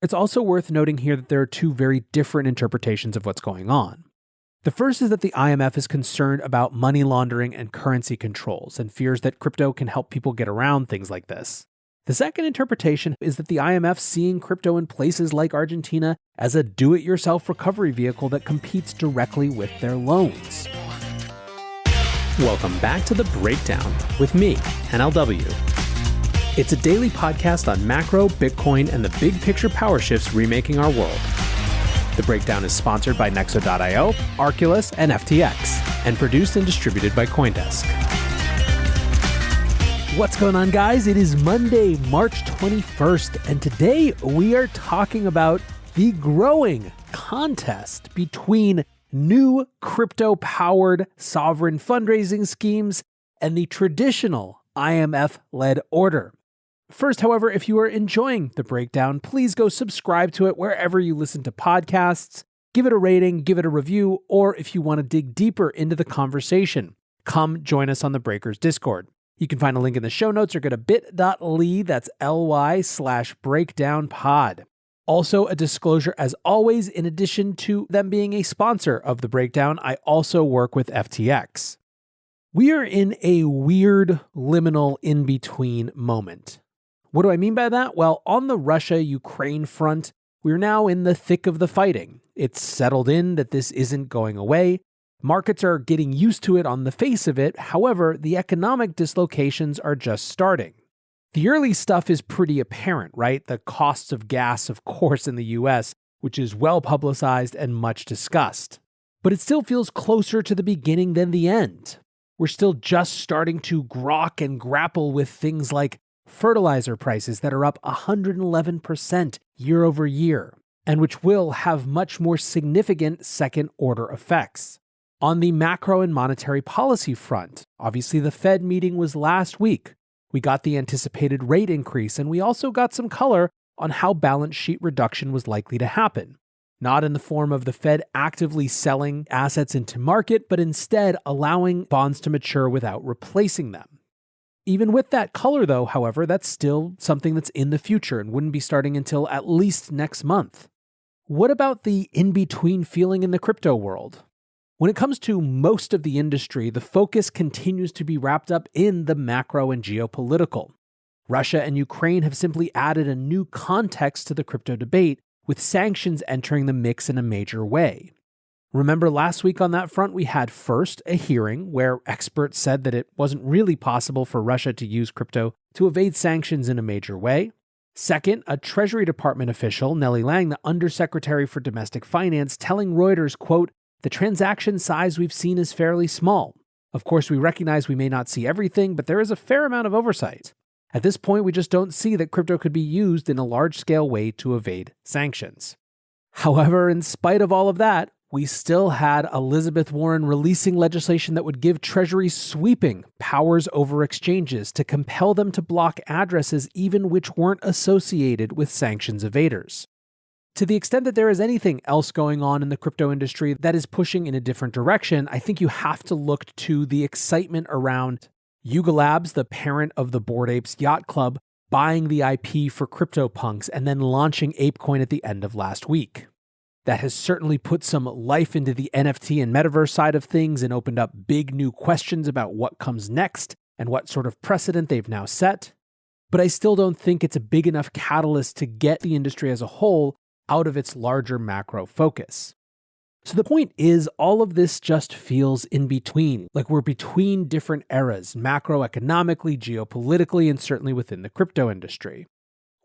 It's also worth noting here that there are two very different interpretations of what's going on. The first is that the IMF is concerned about money laundering and currency controls and fears that crypto can help people get around things like this. The second interpretation is that the IMF seeing crypto in places like Argentina as a do-it-yourself recovery vehicle that competes directly with their loans. Welcome back to The Breakdown with me, NLW. It's a daily podcast on macro, Bitcoin, and the big picture power shifts remaking our world. The Breakdown is sponsored by Nexo.io, Arculus, and FTX, and produced and distributed by CoinDesk. What's going on, guys? It is Monday, March 21st, and today we are talking about the growing contest between new crypto-powered sovereign fundraising schemes and the traditional IMF-led order. First, however, if you are enjoying The Breakdown, please go subscribe to it wherever you listen to podcasts, give it a rating, give it a review, or if you want to dig deeper into the conversation, come join us on the Breakers Discord. You can find a link in the show notes or go to bit.ly, that's ly/breakdownpod. Also, a disclosure as always, in addition to them being a sponsor of The Breakdown, I also work with FTX. We are in a weird liminal in-between moment. What do I mean by that? Well, on the Russia-Ukraine front, we're now in the thick of the fighting. It's settled in that this isn't going away. Markets are getting used to it on the face of it. However, the economic dislocations are just starting. The early stuff is pretty apparent, right? The costs of gas, of course, in the US, which is well publicized and much discussed. But it still feels closer to the beginning than the end. We're still just starting to grok and grapple with things like fertilizer prices that are up 111% year over year, and which will have much more significant second-order effects. On the macro and monetary policy front, obviously the Fed meeting was last week. We got the anticipated rate increase, and we also got some color on how balance sheet reduction was likely to happen. Not in the form of the Fed actively selling assets into market, but instead allowing bonds to mature without replacing them. Even with that color, though, however, that's still something that's in the future and wouldn't be starting until at least next month. What about the in-between feeling in the crypto world? When it comes to most of the industry, the focus continues to be wrapped up in the macro and geopolitical. Russia and Ukraine have simply added a new context to the crypto debate, with sanctions entering the mix in a major way. Remember last week on that front, we had first a hearing where experts said that it wasn't really possible for Russia to use crypto to evade sanctions in a major way. Second, a Treasury Department official, Nellie Lang, the Undersecretary for Domestic Finance, telling Reuters, quote, "The transaction size we've seen is fairly small. Of course, we recognize we may not see everything, but there is a fair amount of oversight. At this point, we just don't see that crypto could be used in a large-scale way to evade sanctions." However, in spite of all of that, we still had Elizabeth Warren releasing legislation that would give Treasury sweeping powers over exchanges to compel them to block addresses even which weren't associated with sanctions evaders. To the extent that there is anything else going on in the crypto industry that is pushing in a different direction, I think you have to look to the excitement around Yuga Labs, the parent of the Bored Apes Yacht Club, buying the IP for CryptoPunks and then launching ApeCoin at the end of last week. That has certainly put some life into the NFT and metaverse side of things and opened up big new questions about what comes next and what sort of precedent they've now set. But I still don't think it's a big enough catalyst to get the industry as a whole out of its larger macro focus. So the point is, all of this just feels in between, like we're between different eras, macroeconomically, geopolitically, and certainly within the crypto industry.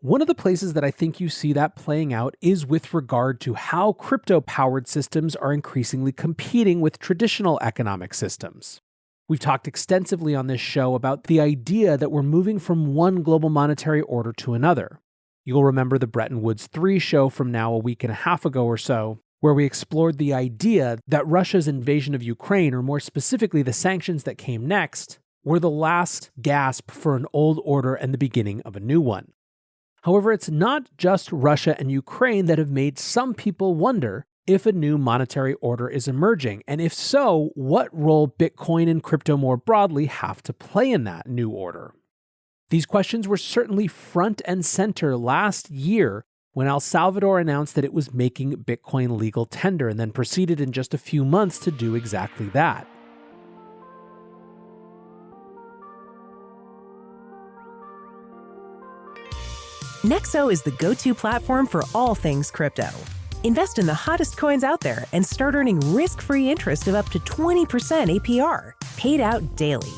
One of the places that I think you see that playing out is with regard to how crypto-powered systems are increasingly competing with traditional economic systems. We've talked extensively on this show about the idea that we're moving from one global monetary order to another. You'll remember the Bretton Woods III show from now a week and a half ago or so, where we explored the idea that Russia's invasion of Ukraine, or more specifically the sanctions that came next, were the last gasp for an old order and the beginning of a new one. However, it's not just Russia and Ukraine that have made some people wonder if a new monetary order is emerging, and if so, what role Bitcoin and crypto more broadly have to play in that new order. These questions were certainly front and center last year when El Salvador announced that it was making Bitcoin legal tender and then proceeded in just a few months to do exactly that. Nexo is the go-to platform for all things crypto. Invest in the hottest coins out there and start earning risk-free interest of up to 20% APR, paid out daily.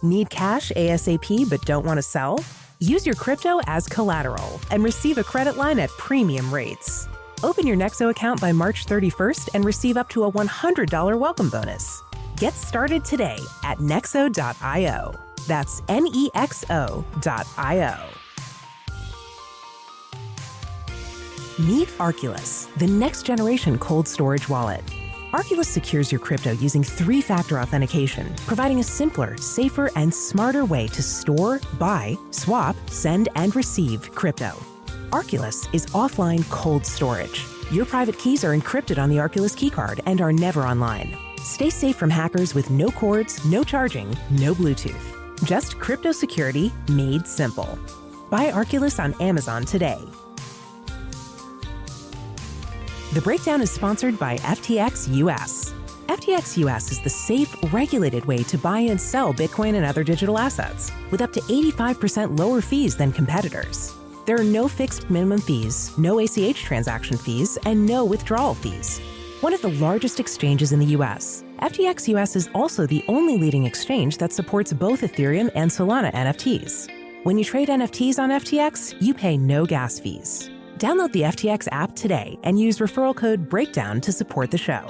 Need cash ASAP but don't want to sell? Use your crypto as collateral and receive a credit line at premium rates. Open your Nexo account by March 31st and receive up to a $100 welcome bonus. Get started today at nexo.io. That's nexo.io. Meet Arculus, the next-generation cold storage wallet. Arculus secures your crypto using three-factor authentication, providing a simpler, safer, and smarter way to store, buy, swap, send, and receive crypto. Arculus is offline cold storage. Your private keys are encrypted on the Arculus keycard and are never online. Stay safe from hackers with no cords, no charging, no Bluetooth. Just crypto security made simple. Buy Arculus on Amazon today. The Breakdown is sponsored by FTX US. FTX US is the safe, regulated way to buy and sell Bitcoin and other digital assets, with up to 85% lower fees than competitors. There are no fixed minimum fees, no ACH transaction fees, and no withdrawal fees. One of the largest exchanges in the US, FTX US is also the only leading exchange that supports both Ethereum and Solana NFTs. When you trade NFTs on FTX, you pay no gas fees. Download the FTX app today and use referral code BREAKDOWN to support the show.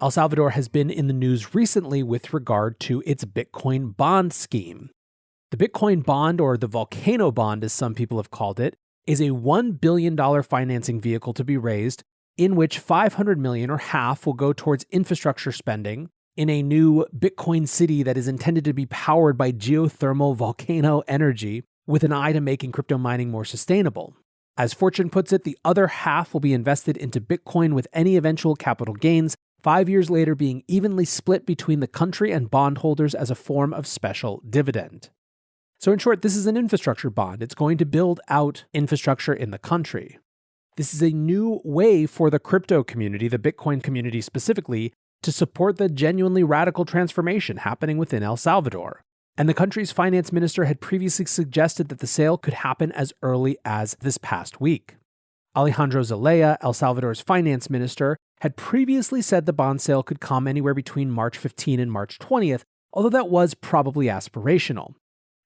El Salvador has been in the news recently with regard to its Bitcoin bond scheme. The Bitcoin bond, or the volcano bond as some people have called it, is a $1 billion financing vehicle to be raised, in which $500 million, or half, will go towards infrastructure spending in a new Bitcoin city that is intended to be powered by geothermal volcano energy, with an eye to making crypto mining more sustainable. As Fortune puts it, the other half will be invested into Bitcoin, with any eventual capital gains 5 years later being evenly split between the country and bondholders as a form of special dividend. So in short, this is an infrastructure bond. It's going to build out infrastructure in the country. This is a new way for the crypto community, the Bitcoin community specifically, to support the genuinely radical transformation happening within El Salvador. And the country's finance minister had previously suggested that the sale could happen as early as this past week. Alejandro Zelaya, El Salvador's finance minister, had previously said the bond sale could come anywhere between March 15 and March 20th, although that was probably aspirational.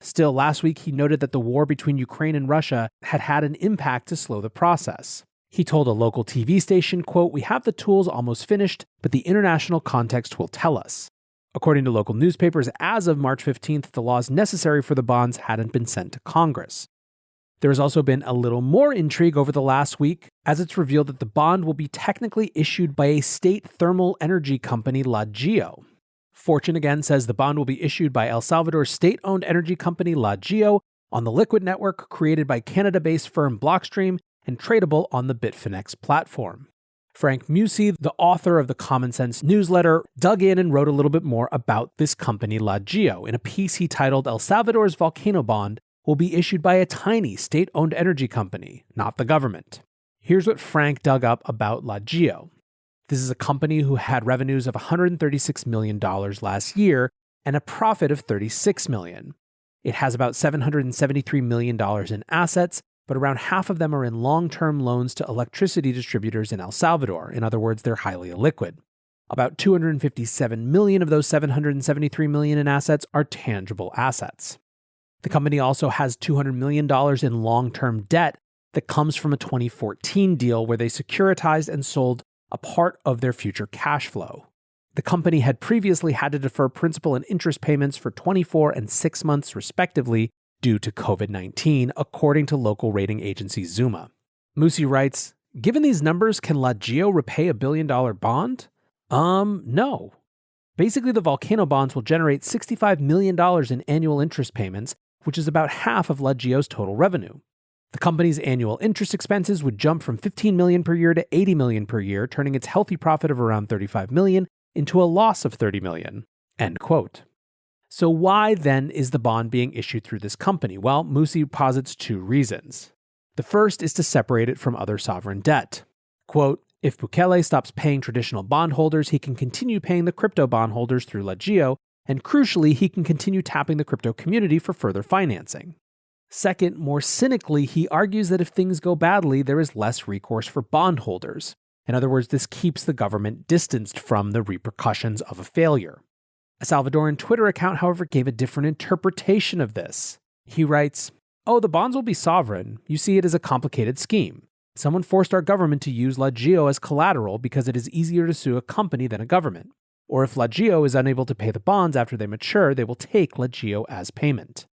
Still, last week he noted that the war between Ukraine and Russia had had an impact to slow the process. He told a local TV station, quote, "We have the tools almost finished, but the international context will tell us." According to local newspapers, as of March 15th, the laws necessary for the bonds hadn't been sent to Congress. There has also been a little more intrigue over the last week, as it's revealed that the bond will be technically issued by a state thermal energy company, La Geo. Fortune again says the bond will be issued by El Salvador's state-owned energy company, La Geo, on the Liquid network created by Canada-based firm Blockstream and tradable on the Bitfinex platform. Frank Musi, the author of the Common Sense newsletter, dug in and wrote a little bit more about this company, La Geo, in a piece he titled El Salvador's Volcano Bond will be issued by a tiny state-owned energy company, not the government. Here's what Frank dug up about La Geo. This is a company who had revenues of $136 million last year and a profit of $36 million. It has about $773 million in assets, but around half of them are in long-term loans to electricity distributors in El Salvador. In other words, they're highly illiquid. About $257 million of those $773 million in assets are tangible assets. The company also has $200 million in long-term debt that comes from a 2014 deal where they securitized and sold a part of their future cash flow. The company had previously had to defer principal and interest payments for 24 and 6 months respectively due to COVID-19, according to local rating agency Zuma. Musi writes, "Given these numbers, can La Geo repay a $1 billion bond? No. Basically, the volcano bonds will generate $65 million in annual interest payments, which is about half of La Geo's total revenue. The company's annual interest expenses would jump from $15 million per year to $80 million per year, turning its healthy profit of around $35 million into a loss of $30 million. End quote. So why then is the bond being issued through this company? Well, Musi posits two reasons. The first is to separate it from other sovereign debt. Quote, if Bukele stops paying traditional bondholders, he can continue paying the crypto bondholders through Legio, and crucially, he can continue tapping the crypto community for further financing. Second, more cynically, he argues that if things go badly, there is less recourse for bondholders. In other words, this keeps the government distanced from the repercussions of a failure. A Salvadoran Twitter account, however, gave a different interpretation of this. He writes, oh, the bonds will be sovereign. You see it as a complicated scheme. Someone forced our government to use Legio as collateral because it is easier to sue a company than a government. Or if Legio is unable to pay the bonds after they mature, they will take Legio as payment.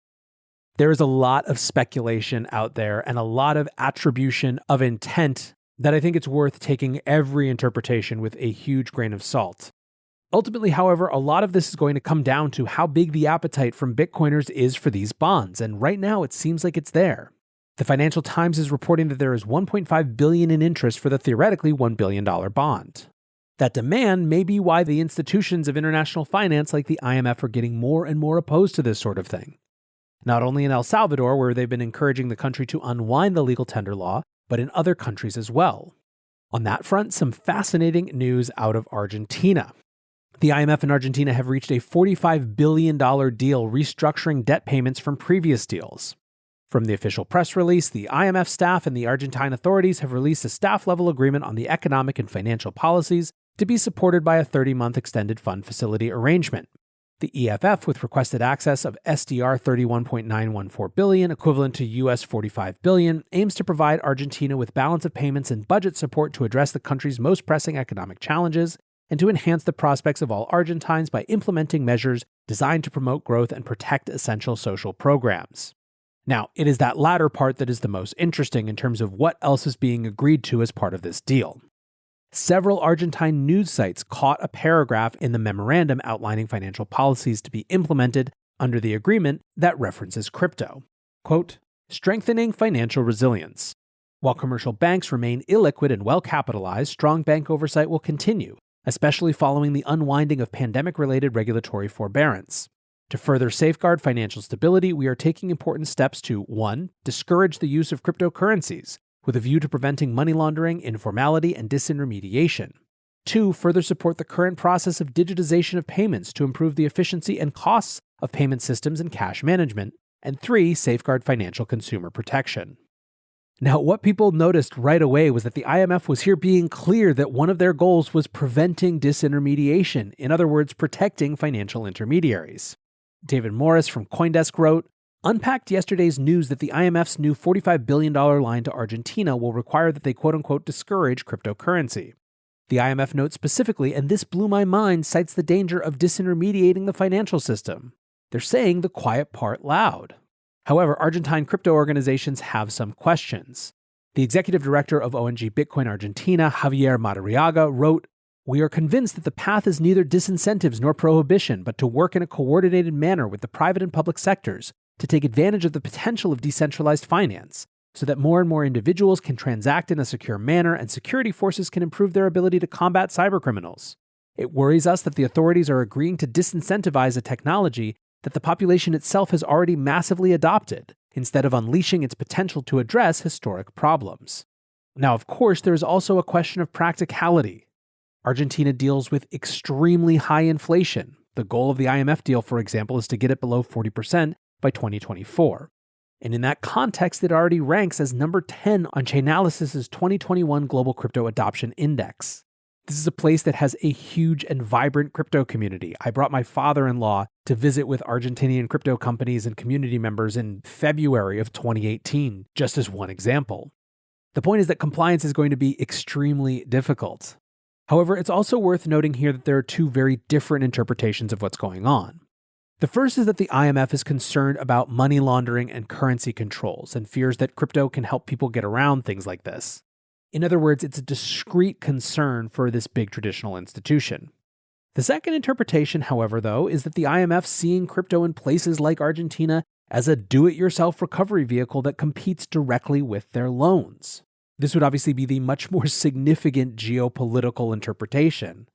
There is a lot of speculation out there and a lot of attribution of intent that I think it's worth taking every interpretation with a huge grain of salt. Ultimately, however, a lot of this is going to come down to how big the appetite from Bitcoiners is for these bonds, and right now it seems like it's there. The Financial Times is reporting that there is $1.5 billion in interest for the theoretically $1 billion bond. That demand may be why the institutions of international finance like the IMF are getting more and more opposed to this sort of thing. Not only in El Salvador, where they've been encouraging the country to unwind the legal tender law, but in other countries as well. On that front, some fascinating news out of Argentina. The IMF and Argentina have reached a $45 billion deal restructuring debt payments from previous deals. From the official press release, the IMF staff and the Argentine authorities have released a staff-level agreement on the economic and financial policies to be supported by a 30-month extended fund facility arrangement. The EFF, with requested access of SDR 31.914 billion, equivalent to US 45 billion, aims to provide Argentina with balance of payments and budget support to address the country's most pressing economic challenges and to enhance the prospects of all Argentines by implementing measures designed to promote growth and protect essential social programs. Now, it is that latter part that is the most interesting in terms of what else is being agreed to as part of this deal. Several Argentine news sites caught a paragraph in the memorandum outlining financial policies to be implemented under the agreement that references crypto. Quote, strengthening financial resilience. While commercial banks remain illiquid and well-capitalized, strong bank oversight will continue, especially following the unwinding of pandemic-related regulatory forbearance. To further safeguard financial stability, we are taking important steps to 1. Discourage the use of cryptocurrencies, with a view to preventing money laundering, informality, and disintermediation. 2. Further support the current process of digitization of payments to improve the efficiency and costs of payment systems and cash management. And 3. Safeguard financial consumer protection. Now, what people noticed right away was that the IMF was here being clear that one of their goals was preventing disintermediation, in other words, protecting financial intermediaries. David Morris from CoinDesk wrote, unpacked yesterday's news that the IMF's new $45 billion line to Argentina will require that they quote-unquote discourage cryptocurrency. The IMF notes specifically, and this blew my mind, cites the danger of disintermediating the financial system. They're saying the quiet part loud. However, Argentine crypto organizations have some questions. The executive director of ONG Bitcoin Argentina, Javier Madariaga, wrote, we are convinced that the path is neither disincentives nor prohibition, but to work in a coordinated manner with the private and public sectors to take advantage of the potential of decentralized finance, so that more and more individuals can transact in a secure manner and security forces can improve their ability to combat cybercriminals. It worries us that the authorities are agreeing to disincentivize a technology that the population itself has already massively adopted, instead of unleashing its potential to address historic problems. Now, of course, there is also a question of practicality. Argentina deals with extremely high inflation. The goal of the IMF deal, for example, is to get it below 40% by 2024. And in that context, it already ranks as number 10 on Chainalysis' 2021 Global Crypto Adoption Index. This is a place that has a huge and vibrant crypto community. I brought my father-in-law to visit with Argentinian crypto companies and community members in February of 2018, just as one example. The point is that compliance is going to be extremely difficult. However, it's also worth noting here that there are two very different interpretations of what's going on. The first is that the IMF is concerned about money laundering and currency controls and fears that crypto can help people get around things like this. In other words, it's a discrete concern for this big traditional institution. The second interpretation, however, though, is that the IMF seeing crypto in places like Argentina as a do-it-yourself recovery vehicle that competes directly with their loans. This would obviously be the much more significant geopolitical interpretation.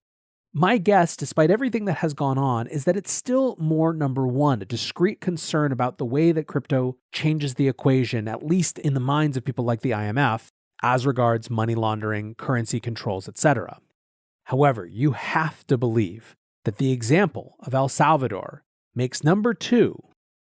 My guess, despite everything that has gone on, is that it's still more number one, a discrete concern about the way that crypto changes the equation, at least in the minds of people like the IMF, as regards money laundering, currency controls, etc. However, you have to believe that the example of El Salvador makes number two,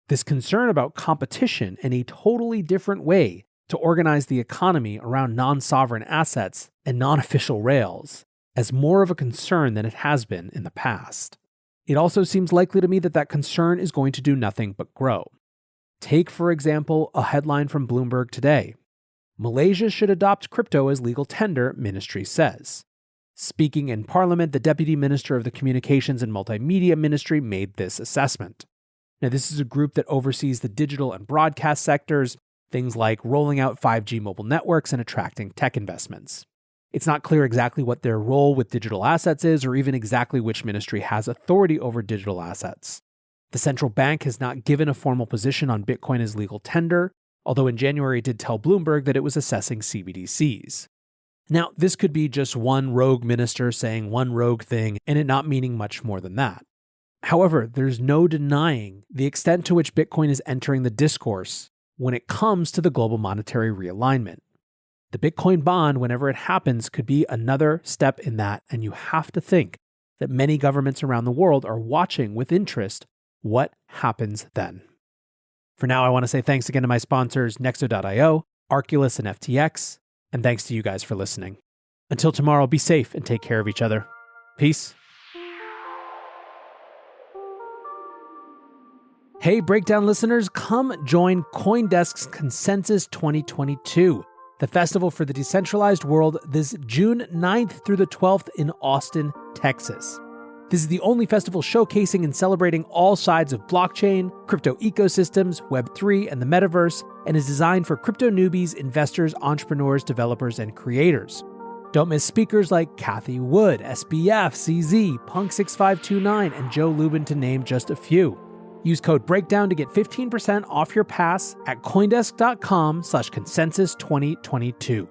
this concern about competition and a totally different way to organize the economy around non-sovereign assets and non-official rails, as more of a concern than it has been in the past. It also seems likely to me that that concern is going to do nothing but grow. Take, for example, a headline from Bloomberg today. Malaysia should adopt crypto as legal tender, ministry says. Speaking in Parliament, the Deputy Minister of the Communications and Multimedia Ministry made this assessment. Now, this is a group that oversees the digital and broadcast sectors, things like rolling out 5G mobile networks and attracting tech investments. It's not clear exactly what their role with digital assets is, or even exactly which ministry has authority over digital assets. The central bank has not given a formal position on Bitcoin as legal tender, although in January it did tell Bloomberg that it was assessing CBDCs. Now, this could be just one rogue minister saying one rogue thing and it not meaning much more than that. However, there's no denying the extent to which Bitcoin is entering the discourse when it comes to the global monetary realignment. The Bitcoin bond, whenever it happens, could be another step in that, and you have to think that many governments around the world are watching with interest what happens then. For now, I want to say thanks again to my sponsors, Nexo.io, Arculus, and FTX, and thanks to you guys for listening. Until tomorrow, be safe and take care of each other. Peace. Hey, Breakdown listeners, come join CoinDesk's Consensus 2022, the festival for the decentralized world, this June 9th through the 12th in Austin, Texas. This is the only festival showcasing and celebrating all sides of blockchain, crypto ecosystems, Web3, and the metaverse, and is designed for crypto newbies, investors, entrepreneurs, developers, and creators. Don't miss speakers like Cathie Wood, SBF, CZ, Punk6529, and Joe Lubin, to name just a few. Use code BREAKDOWN to get 15% off your pass at coindesk.com/consensus2022.